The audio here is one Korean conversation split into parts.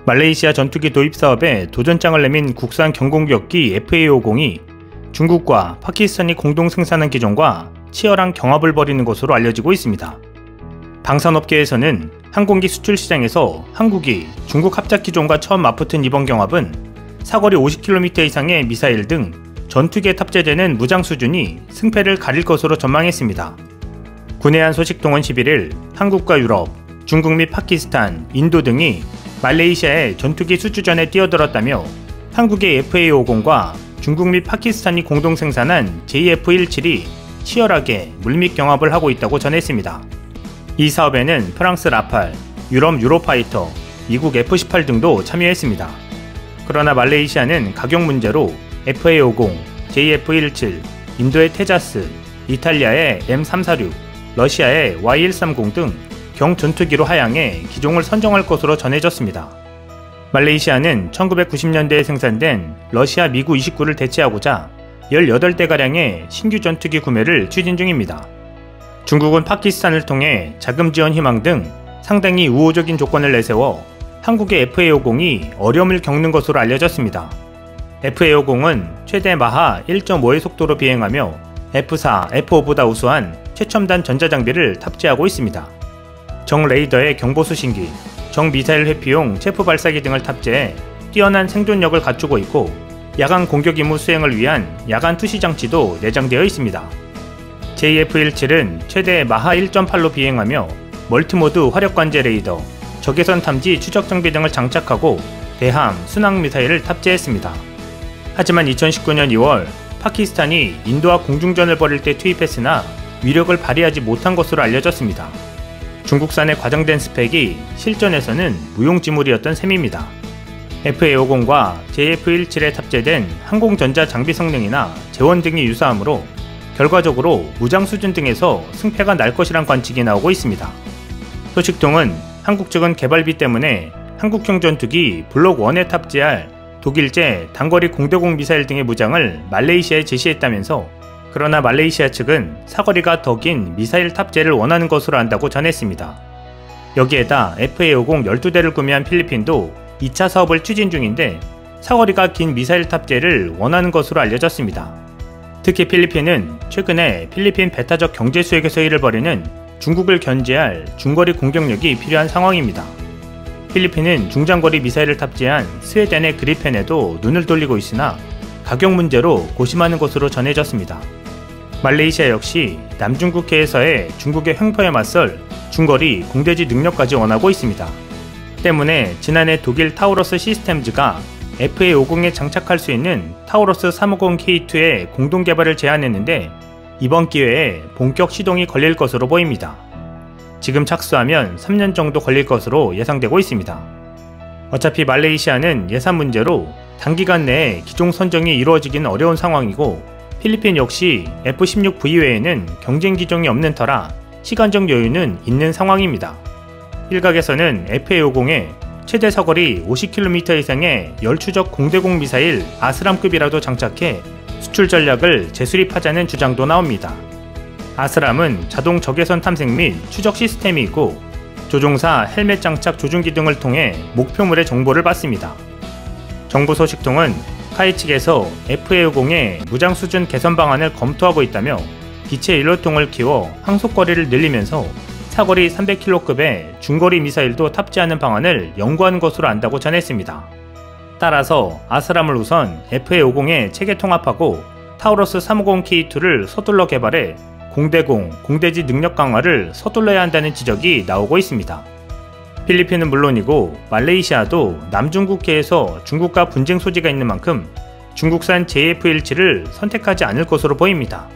말레이시아 전투기 도입 사업에 도전장을 내민 국산 경공격기 FA-50이 중국과 파키스탄이 공동 생산한 기종과 치열한 경합을 벌이는 것으로 알려지고 있습니다. 방산업계에서는 항공기 수출 시장에서 한국이 중국 합작 기종과 처음 맞붙은 이번 경합은 사거리 50km 이상의 미사일 등 전투기에 탑재되는 무장 수준이 승패를 가릴 것으로 전망했습니다. 군해안 소식통은 11일 한국과 유럽, 중국 및 파키스탄, 인도 등이 말레이시아의 전투기 수주전에 뛰어들었다며 한국의 FA-50과 중국 및 파키스탄이 공동 생산한 JF-17이 치열하게 물밑 경합을 하고 있다고 전했습니다. 이 사업에는 프랑스 라팔, 유럽 유로파이터, 미국 F-18 등도 참여했습니다. 그러나 말레이시아는 가격 문제로 FA-50, JF-17, 인도의 테자스, 이탈리아의 M346, 러시아의 Y130 등 경전투기로 하향해 기종을 선정할 것으로 전해졌습니다. 말레이시아는 1990년대에 생산된 러시아 미구 29를 대체하고자 18대가량의 신규 전투기 구매를 추진 중입니다. 중국은 파키스탄을 통해 자금 지원 희망 등 상당히 우호적인 조건을 내세워 한국의 FA-50이 어려움을 겪는 것으로 알려졌습니다. FA-50은 최대 마하 1.5의 속도로 비행하며 F4, F5보다 우수한 최첨단 전자장비를 탑재하고 있습니다. 정레이더의 경보수신기, 정미사일 회피용 체프 발사기 등을 탑재해 뛰어난 생존력을 갖추고 있고 야간 공격 임무 수행을 위한 야간 투시 장치도 내장되어 있습니다. JF-17은 최대 마하 1.8로 비행하며 멀티모드 화력관제 레이더, 적외선 탐지 추적 장비 등을 장착하고 대함, 순항 미사일을 탑재했습니다. 하지만 2019년 2월 파키스탄이 인도와 공중전을 벌일 때 투입했으나 위력을 발휘하지 못한 것으로 알려졌습니다. 중국산의 과장된 스펙이 실전에서는 무용지물이었던 셈입니다. FA-50과 JF-17에 탑재된 항공전자 장비 성능이나 재원 등이 유사하므로 결과적으로 무장 수준 등에서 승패가 날 것이란 관측이 나오고 있습니다. 소식통은 한국 측은 개발비 때문에 한국형 전투기 블록 1에 탑재할 독일제 단거리 공대공 미사일 등의 무장을 말레이시아에 제시했다면서 그러나 말레이시아 측은 사거리가 더 긴 미사일 탑재를 원하는 것으로 안다고 전했습니다. 여기에다 FA-50 12대를 구매한 필리핀도 2차 사업을 추진 중인데 사거리가 긴 미사일 탑재를 원하는 것으로 알려졌습니다. 특히 필리핀은 최근에 필리핀 배타적 경제 수역에서 일을 벌이는 중국을 견제할 중거리 공격력이 필요한 상황입니다. 필리핀은 중장거리 미사일을 탑재한 스웨덴의 그리펜에도 눈을 돌리고 있으나 가격 문제로 고심하는 것으로 전해졌습니다. 말레이시아 역시 남중국해에서의 중국의 횡포에 맞설 중거리 공대지 능력까지 원하고 있습니다. 때문에 지난해 독일 타우러스 시스템즈가 FA-50에 장착할 수 있는 타우러스 350K2의 공동 개발을 제안했는데 이번 기회에 본격 시동이 걸릴 것으로 보입니다. 지금 착수하면 3년 정도 걸릴 것으로 예상되고 있습니다. 어차피 말레이시아는 예산 문제로 단기간 내에 기종 선정이 이루어지기는 어려운 상황이고 필리핀 역시 F-16V 외에는 경쟁 기종이 없는 터라 시간적 여유는 있는 상황입니다. 일각에서는 FA-50에 최대 사거리 50km 이상의 열추적 공대공 미사일 아스람급이라도 장착해 수출 전략을 재수립하자는 주장도 나옵니다. 아스람은 자동 적외선 탐색 및 추적 시스템이 있고 조종사 헬멧 장착 조준기 등을 통해 목표물의 정보를 받습니다. 정부 소식통은 카이 측에서 FA-50의 무장 수준 개선 방안을 검토하고 있다며 기체 연료통을 키워 항속거리를 늘리면서 사거리 300km급의 중거리 미사일도 탑재하는 방안을 연구하는 것으로 안다고 전했습니다. 따라서 아스람을 우선 FA-50에 체계 통합하고 타우러스 350K2를 서둘러 개발해 공대공, 공대지 능력 강화를 서둘러야 한다는 지적이 나오고 있습니다. 필리핀은 물론이고 말레이시아도 남중국해에서 중국과 분쟁 소지가 있는 만큼 중국산 JF-17을 선택하지 않을 것으로 보입니다.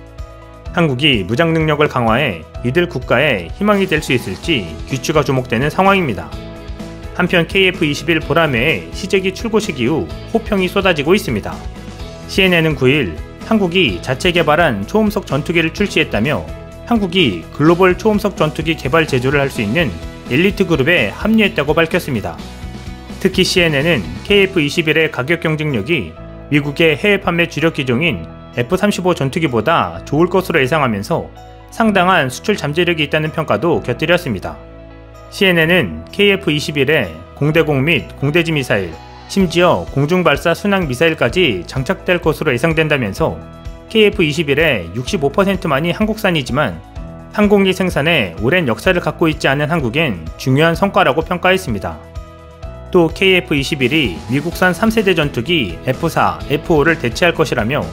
한국이 무장 능력을 강화해 이들 국가의 희망이 될 수 있을지 귀추가 주목되는 상황입니다. 한편 KF-21 보라매의 시제기 출고식 이후 호평이 쏟아지고 있습니다. CNN은 9일 한국이 자체 개발한 초음속 전투기를 출시했다며 한국이 글로벌 초음속 전투기 개발 제조를 할 수 있는 엘리트 그룹에 합류했다고 밝혔습니다. 특히 CNN은 KF-21의 가격 경쟁력이 미국의 해외 판매 주력 기종인 F-35 전투기보다 좋을 것으로 예상하면서 상당한 수출 잠재력이 있다는 평가도 곁들였습니다. CNN은 KF-21에 공대공 및 공대지 미사일, 심지어 공중발사 순항 미사일까지 장착될 것으로 예상된다면서 KF-21의 65%만이 한국산이지만 항공기 생산에 오랜 역사를 갖고 있지 않은 한국엔 중요한 성과라고 평가했습니다. 또 KF-21이 미국산 3세대 전투기 F-4, F-5를 대체할 것이라며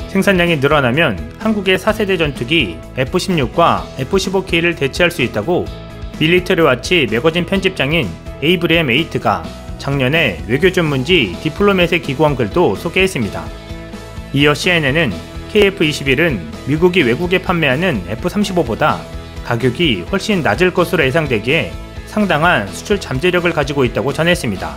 생산량이 늘어나면 한국의 4세대 전투기 F-16과 F-15K를 대체할 수 있다고 밀리터리와치 매거진 편집장인 에이브리엠 에이트가 작년에 외교 전문지 디플로맷에 기고한 글도 소개했습니다. 이어 CNN은 KF-21은 미국이 외국에 판매하는 F-35보다 가격이 훨씬 낮을 것으로 예상되기에 상당한 수출 잠재력을 가지고 있다고 전했습니다.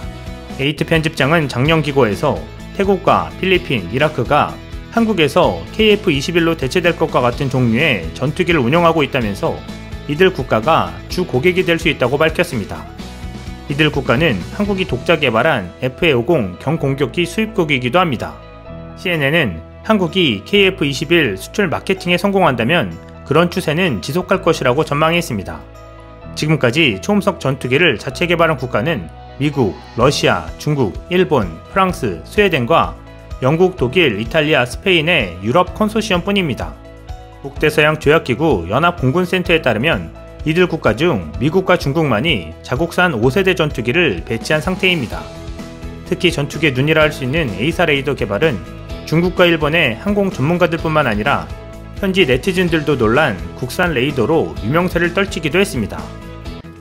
에이트 편집장은 작년 기고에서 태국과 필리핀, 이라크가 한국에서 KF-21로 대체될 것과 같은 종류의 전투기를 운영하고 있다면서 이들 국가가 주 고객이 될 수 있다고 밝혔습니다. 이들 국가는 한국이 독자 개발한 FA-50 경공격기 수입국이기도 합니다. CNN은 한국이 KF-21 수출 마케팅에 성공한다면 그런 추세는 지속할 것이라고 전망했습니다. 지금까지 초음속 전투기를 자체 개발한 국가는 미국, 러시아, 중국, 일본, 프랑스, 스웨덴과 영국, 독일, 이탈리아, 스페인의 유럽 컨소시엄 뿐입니다. 북대서양 조약기구 연합공군센터에 따르면 이들 국가 중 미국과 중국만이 자국산 5세대 전투기를 배치한 상태입니다. 특히 전투기의 눈이라 할 수 있는 A사 레이더 개발은 중국과 일본의 항공 전문가들 뿐만 아니라 현지 네티즌들도 놀란 국산 레이더로 유명세를 떨치기도 했습니다.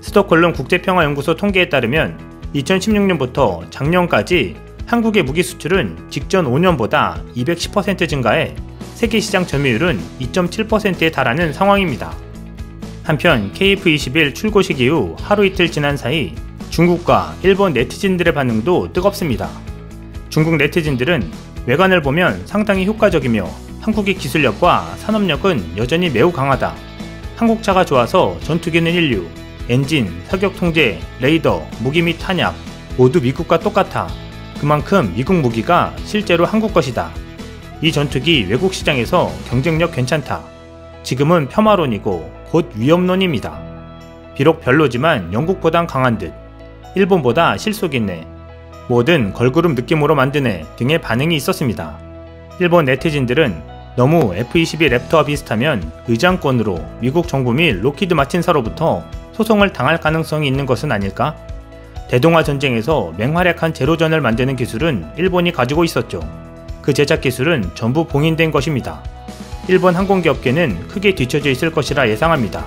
스톡홀름 국제평화연구소 통계에 따르면 2016년부터 작년까지 한국의 무기 수출은 직전 5년보다 210% 증가해 세계시장 점유율은 2.7%에 달하는 상황입니다. 한편 KF-21 출고식 이후 하루 이틀 지난 사이 중국과 일본 네티즌들의 반응도 뜨겁습니다. 중국 네티즌들은 외관을 보면 상당히 효과적이며 한국의 기술력과 산업력은 여전히 매우 강하다. 한국차가 좋아서 전투기는 인류, 엔진, 사격 통제, 레이더, 무기 및 탄약 모두 미국과 똑같아. 그만큼 미국 무기가 실제로 한국 것이다. 이 전투기 외국 시장에서 경쟁력 괜찮다. 지금은 폄하론이고 곧 위협론입니다. 비록 별로지만 영국보단 강한 듯, 일본보다 실속 있네, 뭐든 걸그룹 느낌으로 만드네 등의 반응이 있었습니다. 일본 네티즌들은 너무 F-22 랩터와 비슷하면 의장권으로 미국 정부 및 록히드 마틴사로부터 소송을 당할 가능성이 있는 것은 아닐까? 대동아 전쟁에서 맹활약한 제로전을 만드는 기술은 일본이 가지고 있었죠. 그 제작 기술은 전부 봉인된 것입니다. 일본 항공기 업계는 크게 뒤처져 있을 것이라 예상합니다.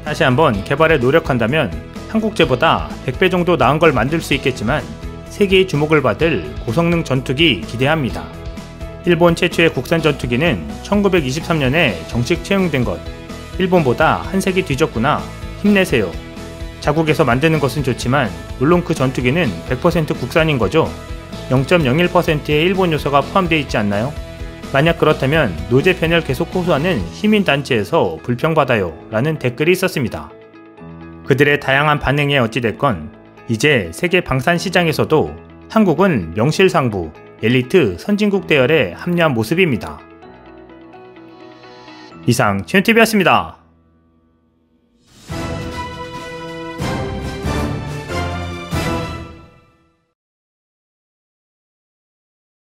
다시 한번 개발에 노력한다면 한국제보다 100배 정도 나은 걸 만들 수 있겠지만 세계의 주목을 받을 고성능 전투기 기대합니다. 일본 최초의 국산 전투기는 1923년에 정식 채용된 것. 일본보다 한 세기 뒤졌구나. 힘내세요. 자국에서 만드는 것은 좋지만 물론 그 전투기는 100% 국산인 거죠. 0.01%의 일본 요소가 포함되어 있지 않나요? 만약 그렇다면 노제 편을 계속 호소하는 시민단체에서 불평받아요 라는 댓글이 있었습니다. 그들의 다양한 반응에 어찌됐건 이제 세계 방산 시장에서도 한국은 명실상부 엘리트 선진국 대열에 합류한 모습입니다. 이상 최윤TV였습니다.